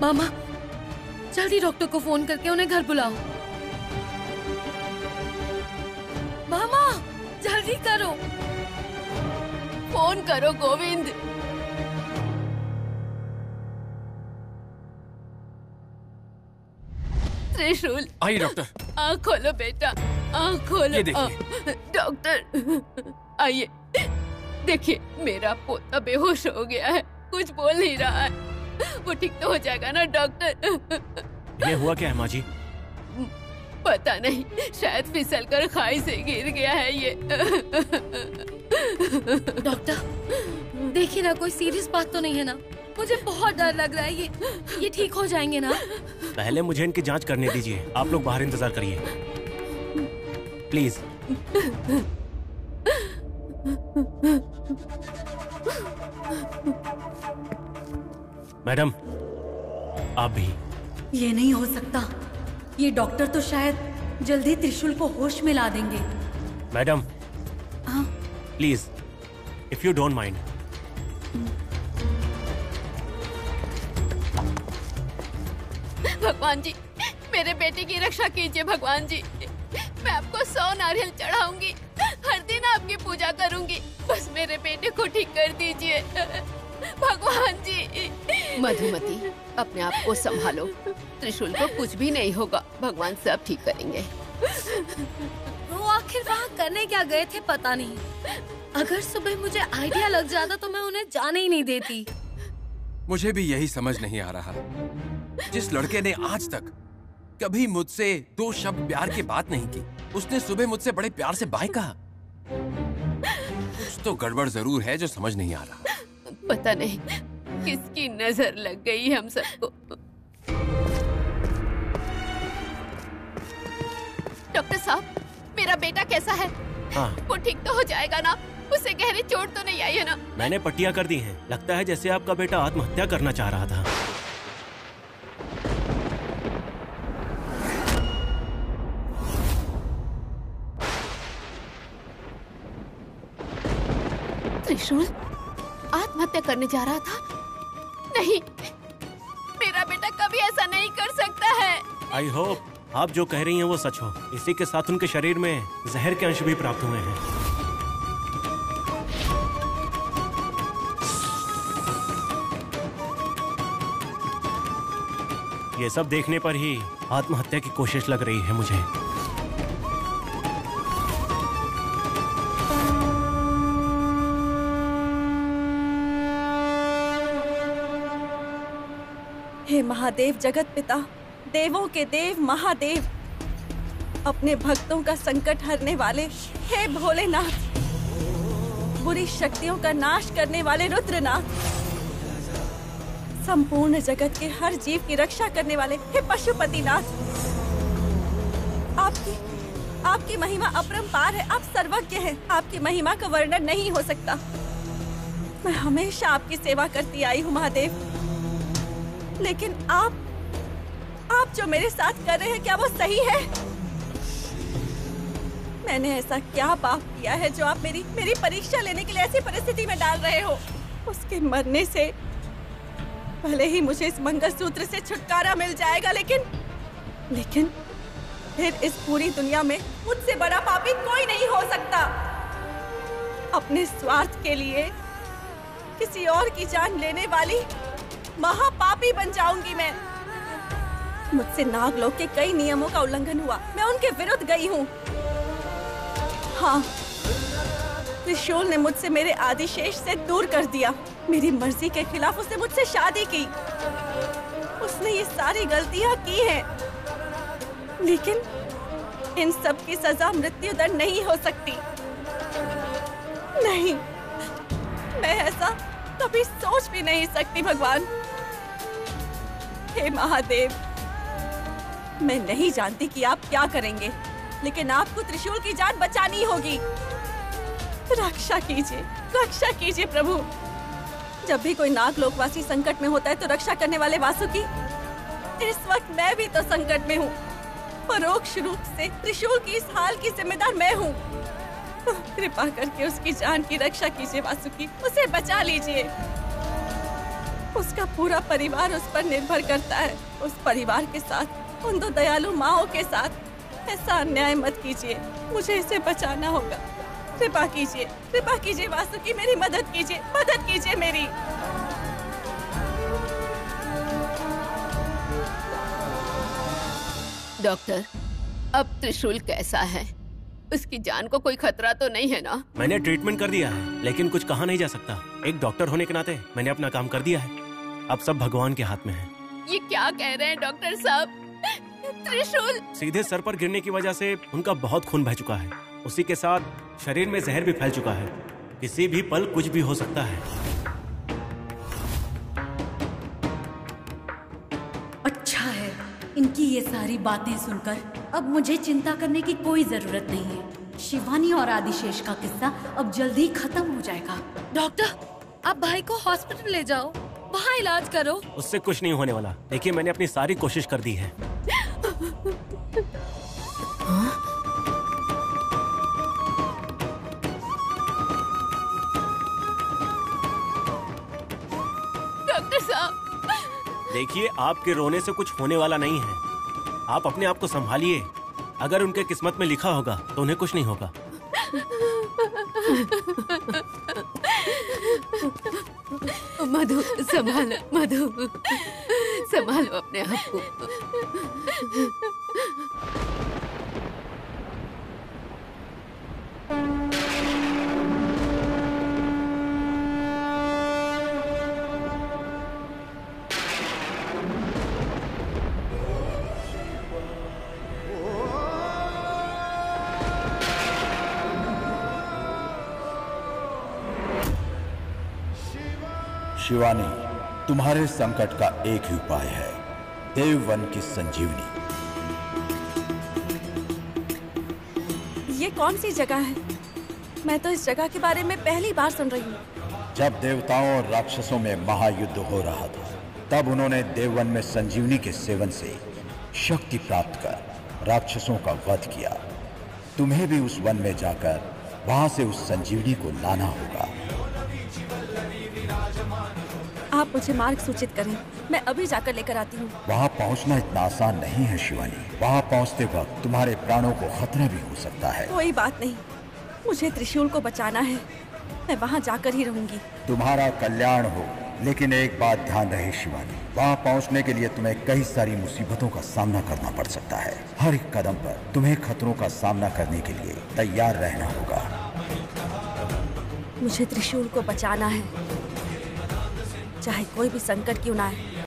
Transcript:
मामा, जल्दी डॉक्टर को फोन करके उन्हें घर बुलाओ। मामा, जल्दी करो, फोन करो गोविंद। त्रिशूल, आइए डॉक्टर। आँख खोलो बेटा, आँख खोलो। ये देखिए। डॉक्टर आइए, देखिए मेरा पोता बेहोश हो गया है, कुछ बोल नहीं रहा है। वो ठीक तो हो जाएगा ना डॉक्टर? ये हुआ क्या है माँ जी? पता नहीं, शायद फिसल कर खाई से गिर गया है ये। डॉक्टर देखिए ना, कोई सीरियस बात तो नहीं है ना? मुझे बहुत डर लग रहा है, ये ठीक हो जाएंगे ना? पहले मुझे इनकी जांच करने दीजिए, आप लोग बाहर इंतजार करिए प्लीज। मैडम, आप भी। ये नहीं हो सकता, ये डॉक्टर तो शायद जल्दी त्रिशूल को होश में ला देंगे। मैडम हाँ? Please, if you don't mind. भगवान जी, मेरे बेटे की रक्षा कीजिए भगवान जी। मैं आपको 100 नारियल चढ़ाऊंगी, हर दिन आपकी पूजा करूंगी, बस मेरे बेटे को ठीक कर दीजिए भगवान जी। मधुमती, अपने आप को संभालो, त्रिशूल को कुछ भी नहीं होगा, भगवान सब ठीक करेंगे। वो आखिर वहाँ करने क्या गए थे पता नहीं। अगर सुबह मुझे आइडिया लग जाता तो मैं उन्हें जाने ही नहीं देती। मुझे भी यही समझ नहीं आ रहा। जिस लड़के ने आज तक कभी मुझसे 2 शब्द प्यार की बात नहीं की, उसने सुबह मुझसे बड़े प्यार से बाय कहा। कुछ तो गड़बड़ जरूर है जो समझ नहीं आ रहा। पता नहीं किसकी नजर लग गई हम सबको। डॉक्टर साहब, मेरा बेटा कैसा है? हाँ, वो ठीक तो हो जाएगा ना? उसे गहरी चोट तो नहीं आई है ना? मैंने पट्टियां कर दी हैं। लगता है जैसे आपका बेटा आत्महत्या करना चाह रहा था। त्रिशूल आत्महत्या करने जा रहा था? नहीं, मेरा बेटा कभी ऐसा नहीं कर सकता है। आई होप आप जो कह रही हैं वो सच हो। इसी के साथ उनके शरीर में जहर के अंश भी प्राप्त हुए हैं। ये सब देखने पर ही आत्महत्या की कोशिश लग रही है मुझे। हे महादेव, जगत पिता, देवों के देव महादेव, अपने भक्तों का संकट हरने वाले हे भोलेनाथ, बुरी शक्तियों का नाश करने वाले रुद्रनाथ, संपूर्ण जगत के हर जीव की रक्षा करने वाले हे पशुपतिनाथ, आपकी महिमा अपरंपार है, आप सर्वज्ञ हैं, आपकी महिमा का वर्णन नहीं हो सकता। मैं हमेशा आपकी सेवा करती आई हूँ महादेव, लेकिन आप जो मेरे साथ कर रहे हैं, क्या वो सही है? मैंने ऐसा क्या पाप किया है जो आप मेरी परीक्षा लेने के लिए ऐसी परिस्थिति में डाल रहे हो? उसके मरने से भले ही मुझे इस मंगलसूत्र से छुटकारा मिल जाएगा, लेकिन फिर इस पूरी दुनिया में मुझसे बड़ा पापी कोई नहीं हो सकता। अपने स्वार्थ के लिए किसी और की जान लेने वाली महापापी बन जाऊंगी मैं। मुझसे नागलोक के कई नियमों का उल्लंघन हुआ, मैं उनके विरुद्ध गई हूँ। हाँ, त्रिशूल ने मुझसे मेरे आदिशेष से दूर कर दिया। मेरी मर्जी के खिलाफ उसने मुझसे शादी की। उसने ये सारी गलतियाँ की हैं, लेकिन इन सब की सजा मृत्युदंड नहीं हो सकती। नहीं, मैं ऐसा कभी सोच भी नहीं सकती भगवान। हे महादेव, मैं नहीं जानती कि आप क्या करेंगे, लेकिन आपको त्रिशूल की जान बचानी होगी। रक्षा कीजिए प्रभु। जब भी कोई नागलोकवासी संकट में होता है तो रक्षा करने वाले वासुकी, इस वक्त मैं भी तो संकट में हूँ। परोक्ष रूप से त्रिशूल की इस हाल की जिम्मेदार मैं हूँ। कृपा करके उसकी जान की रक्षा कीजिए वासुकी, उसे बचा लीजिए। उसका पूरा परिवार उस पर निर्भर करता है। उस परिवार के साथ, उन दो दयालु माँओं के साथ ऐसा अन्याय मत कीजिए। मुझे इसे बचाना होगा। कृपा कीजिए वासुकी, मेरी मदद कीजिए मेरी। डॉक्टर, अब त्रिशूल कैसा है? उसकी जान को कोई खतरा तो नहीं है ना? मैंने ट्रीटमेंट कर दिया है, लेकिन कुछ कहा नहीं जा सकता। एक डॉक्टर होने के नाते मैंने अपना काम कर दिया है। अब सब भगवान के हाथ में है। ये क्या कह रहे हैं डॉक्टर साहब? त्रिशूल सीधे सर पर गिरने की वजह से उनका बहुत खून बह चुका है। उसी के साथ शरीर में जहर भी फैल चुका है। किसी भी पल कुछ भी हो सकता है। अच्छा है, इनकी ये सारी बातें सुनकर अब मुझे चिंता करने की कोई जरूरत नहीं है। शिवानी और आदिशेष का किस्सा अब जल्दी ही खत्म हो जाएगा। डॉक्टर, आप भाई को हॉस्पिटल ले जाओ, वहाँ इलाज करो। उससे कुछ नहीं होने वाला। देखिए, मैंने अपनी सारी कोशिश कर दी है। डॉक्टर साहब, देखिए, आपके रोने से कुछ होने वाला नहीं है। आप अपने आप को संभालिए। अगर उनके किस्मत में लिखा होगा तो उन्हें कुछ नहीं होगा। मधु, संभालो अपने आप को। शिवानी, तुम्हारे संकट का एक ही उपाय है, देववन की संजीवनी। ये कौन सी जगह है? मैं तो इस जगह के बारे में पहली बार सुन रही हूँ। जब देवताओं और राक्षसों में महायुद्ध हो रहा था, तब उन्होंने देववन में संजीवनी के सेवन से शक्ति प्राप्त कर राक्षसों का वध किया। तुम्हें भी उस वन में जाकर वहां से उस संजीवनी को लाना होगा। आप मुझे मार्ग सूचित करें, मैं अभी जाकर लेकर आती हूँ। वहाँ पहुँचना इतना आसान नहीं है शिवानी। वहाँ पहुँचते वक्त तुम्हारे प्राणों को खतरा भी हो सकता है। कोई बात नहीं, मुझे त्रिशूल को बचाना है। मैं वहाँ जाकर ही रहूंगी। तुम्हारा कल्याण हो, लेकिन एक बात ध्यान रहे शिवानी, वहाँ पहुँचने के लिए तुम्हें कई सारी मुसीबतों का सामना करना पड़ सकता है। हर एक कदम पर तुम्हें खतरों का सामना करने के लिए तैयार रहना होगा। मुझे त्रिशूल को बचाना है, चाहे कोई भी संकट क्यों ना आए।